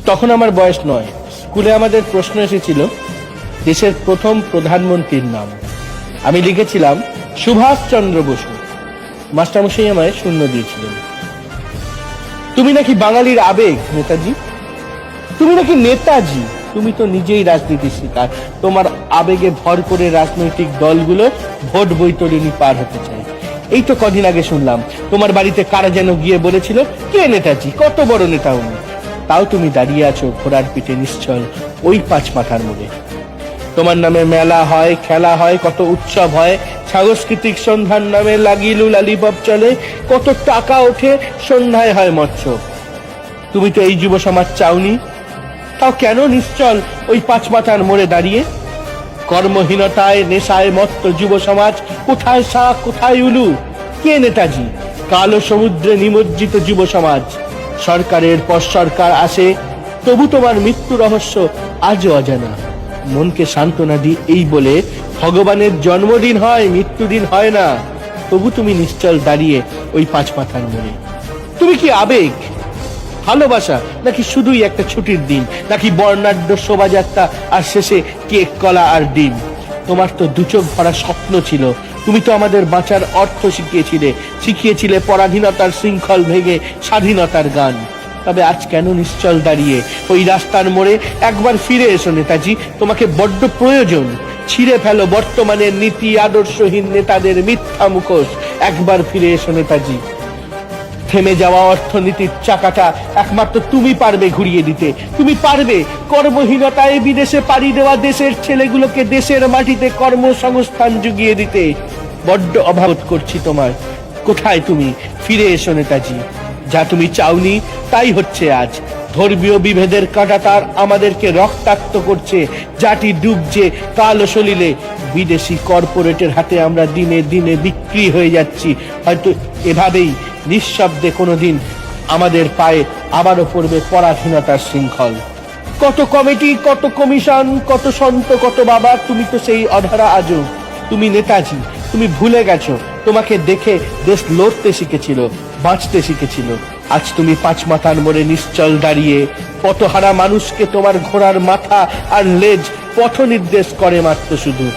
তখন আমার বয়স 9। স্কুলে আমাদের প্রশ্ন এসেছিল দেশের প্রথম প্রধানমন্ত্রীর নাম। আমি লিখেছিলাম সুভাষচন্দ্র বসু। মাস্টারমশাই আমায় শূন্য দিয়েছিলেন। তুমি নাকি বাঙালির আবেগ নেতাজি, তুমি নাকি নেতাজি। তুমি তো নিজেই রাজনীতির শিকার। তোমার আবেগে ভর করে রাজনৈতিক দলগুলো ভোট বৈতরণী পার হতে চায়। এই তো কদিন আগে শুনলাম তোমার বাড়িতে কারা যেন গিয়ে বলেছিল কে নেতাজি, কত বড় নেতা উনি। তাও তুমি দাঁড়িয়ে আছো ঘোড়ার পিঠে নিশ্চল ওই 5 মাথার মোড়ে। তোমার নামে মেলা হয়, খেলা হয়, কত উৎসব হয়, সাংস্কৃতিক সন্ধ্যার নামে লাগিলু লালিপপ চলে, কত টাকা ওঠে, সন্ধ্যায় হয় মৎস্য। তুমি তো এই যুব সমাজ চাওনি, তাও কেন নিশ্চল ওই 5 মাথার মোড়ে দাঁড়িয়ে? কর্মহীনতায় নেশায় মত্ত যুব সমাজ, কোথায় শাহ কোথায় উলু? কে নেতাজি? কালো সমুদ্রে নিমজ্জিত যুব সমাজ। সরকারের পর সরকার আসে, তবু তোমার মৃত্যু রহস্য আজও অজানা। মনকে সান্ত্বনা দি এই বলে ভগবানের জন্মদিন হয়, মৃত্যুদিন হয় না। তবু তুমি নিশ্চল দাঁড়িয়ে ওই 5 মাথার মোড়ে। তুমি কি আবেগ, ভালোবাসা, নাকি শুধুই একটা ছুটির দিন, নাকি বর্ণাঢ্য শোভাযাত্রা আর শেষে কেক কলা আর ডিম? তোমার তো দুচোখ ভরা স্বপ্ন ছিল। তুমি তো আমাদের বাঁচার অর্থ শিখিয়েছিলে পরাধীনতার শৃঙ্খল ভেঙে স্বাধীনতার গান। তবে আজ কেন নিশ্চল দাঁড়িয়ে ওই রাস্তার মোড়ে? একবার ফিরে এসো নেতাজি, তোমাকে বড্ড প্রয়োজন। ছিঁড়ে ফেলো বর্তমানের নীতি আদর্শহীন নেতাদের মিথ্যা মুখোশ। একবার ফিরে এসো নেতাজি। থেমে যাওয়া অর্থনীতির চাকাটা একমাত্র তুমি পারবে ঘুরিয়ে দিতে। তুমি পারবে কর্মহীনতায় বিদেশে পাড়ি দেওয়া দেশের ছেলেগুলোকে দেশের মাটিতে কর্মসংস্থান জুগিয়ে দিতে। বড্ড অভাব করছি তোমার। কোথায় তুমি? ফিরে এসো নেতাজি। যা তুমি চাওনি তাই হচ্ছে আজ। ধর্মীয় বিভেদের কাঁটাতার আমাদেরকে রক্তাক্ত করছে। জাতি ডুবছে কালো সলিলে। বিদেশি কর্পোরেটের হাতে আমরা দিনে দিনে বিক্রি হয়ে যাচ্ছি। হয়তো এভাবেই নিঃশব্দে কোনোদিন আমাদের পায়ে আবারও পড়বে পরাধীনতার শৃঙ্খল। কত কমিটি, কত কমিশন, কত সন্ত, কত বাবা, তুমি তো সেই অধরা আজও। তুমি নেতাজি, তুমি ভুলে গেছো তোমাকে দেখে দেশ লড়তে শিখেছিল, বাঁচতে শিখেছিল। আজ তুমি 5 মাথার মোড়ে নিশ্চল দাঁড়িয়ে পথহারা মানুষকে তোমার ঘোড়ার মাথা আর লেজ পথ নির্দেশ করে মাত্র শুধু।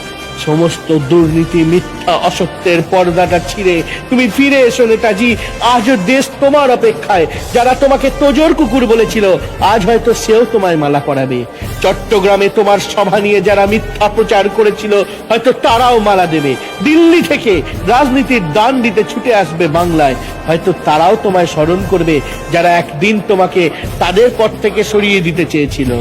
সমস্ত দুর্নীতি মিথ্যা অসত্যের পর্দাটা ছিঁড়ে তুমি ফিরে এসো নেতাজি। আজও দেশ তোমার অপেক্ষায়। যারা তোমাকে তোজর কুকুর বলেছিল আজ হয়তো সেও তোমায় মালা পরাবে। চট্টগ্রামে তোমার সভা নিয়ে যারা মিথ্যা প্রচার করেছিল হয়তো তারাও মালা দেবে। দিল্লি থেকে রাজনীতির দান দিতে ছুটে আসবে বাংলায়। হয়তো তারাও তোমায় স্মরণ করবে যারা একদিন তোমাকে তাদের পথ থেকে সরিয়ে দিতে চেয়েছিল।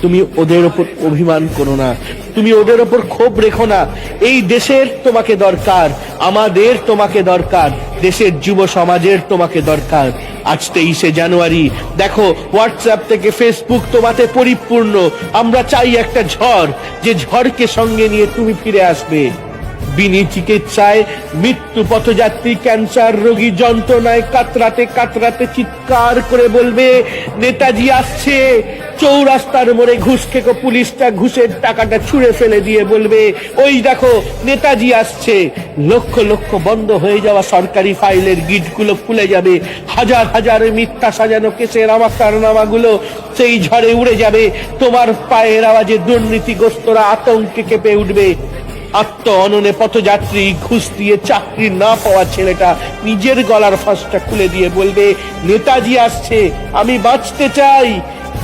তুমি ওদের ওপর অভিমান করো না, তুমি ওদের ওপর ক্ষোভ রেখো না। এই দেশের তোমাকে দরকার, আমাদের তোমাকে দরকার, দেশের যুব সমাজের তোমাকে দরকার। আজ 23শে জানুয়ারি, দেখো হোয়াটসঅ্যাপ থেকে ফেসবুক তোমাতে পরিপূর্ণ। আমরা চাই একটা ঝড়, যে ঝড়কে সঙ্গে নিয়ে তুমি ফিরে আসবে। বিনি চিকিৎসায় মৃত্যু পথযাত্রী ক্যান্সার রোগী যন্ত্রণায় কাতরাতে কাতরাতে চিৎকার করে বলবে নেতাজি আসছে। চৌরাস্তার মোড়ে ঘুষ খেকো পুলিশটা ঘুষের টাকাটা ছুঁড়ে ফেলে দিয়ে বলবে ওই দেখো নেতাজি আসছে। লক্ষ লক্ষ বন্ধ হয়ে যাওয়া সরকারি ফাইলের গিটগুলো খুলে যাবে। হাজার হাজার মিথ্যা সাজানো কেসের আমাকারনামাগুলো সেই ঝড়ে উড়ে যাবে। তোমার পায়ের আওয়াজে দুর্নীতিগ্রস্তরা আতঙ্কে কেঁপে উঠবে। আত্ম অননে পথযাত্রী ঘুষ দিয়ে চাকরি না পাওয়া ছেলেটা নিজের গলার ফাঁসটা খুলে দিয়ে বলবে নেতাজি আসছে, আমি বাঁচতে চাই।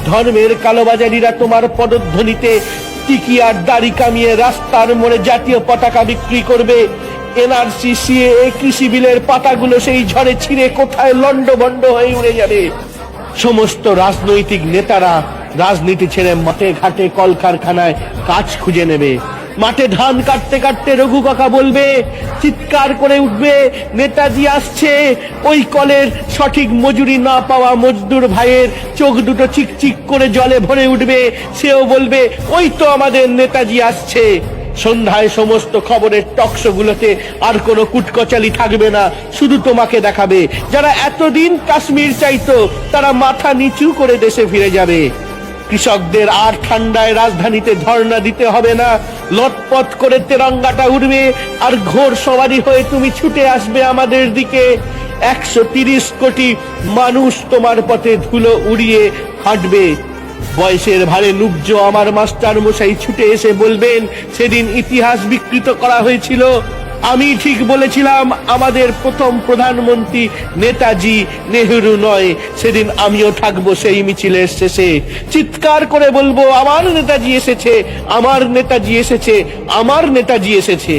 ধর্মের কালোবাজারিরা তোমার পদধ্বনিতে টিকি আর দাড়ি কামিয়ে রাস্তার মোড়ে জাতীয় পতাকা বিক্রি করবে। এনআরসি, সিএএ, কৃষি বিলের পাতাগুলো সেই ঝড়ে ছিঁড়ে কোথায় লন্ডভন্ড হয়ে উড়ে যাবে। সমস্ত রাজনৈতিক নেতারা রাজনীতি ছেড়ে মাঠে ঘাটে কলকারখানায় কাজ খুঁজে নেবে। মাঠে ধান কাটতে কাটতে রঘু কাকা বলবে, চিৎকার করে উঠবে নেতাজি আসছে। ওই কলের সঠিক মজুরি না পাওয়া মজদুর ভাইয়ের চোখ দুটো চিকচিক করে জলে ভরে উঠবে। সেও বলবে ওই তো আমাদের নেতাজি আসছে। সন্ধ্যায় সমস্ত খবরের টকশোগুলোতে আর কোনো কুটকচালি থাকবে না, শুধু তোমাকে দেখাবে। যারা এতদিন কাশ্মীর চাইতো তারা মাথা নিচু করে দেশে ফিরে যাবে। কৃষকদের আর ঠান্ডায় রাজধানীতে ধর্ণা দিতে হবে না। লটপট করে তেরঙ্গাটা উঠবে আর ঘোর সওয়ারি হয়ে তুমি ছুটে আসবে আমাদের দিকে। 130 কোটি মানুষ তোমার পথে ধুলো উড়িয়ে হাঁটবে। বয়সের ভারে নুব্জ আমার মাস্টার মশাই ছুটে এসে বলবেন সেদিন ইতিহাস বিকৃত করা হয়েছিল। আমি ঠিক বলেছিলাম আমাদের প্রথম প্রধানমন্ত্রী নেতাজি নেহেরু নয়। সেদিন আমিও থাকবো সেই মিছিলের শেষে, চিৎকার করে বলবো আমার নেতাজি এসেছে, আমার নেতাজি এসেছে, আমার নেতাজি এসেছে।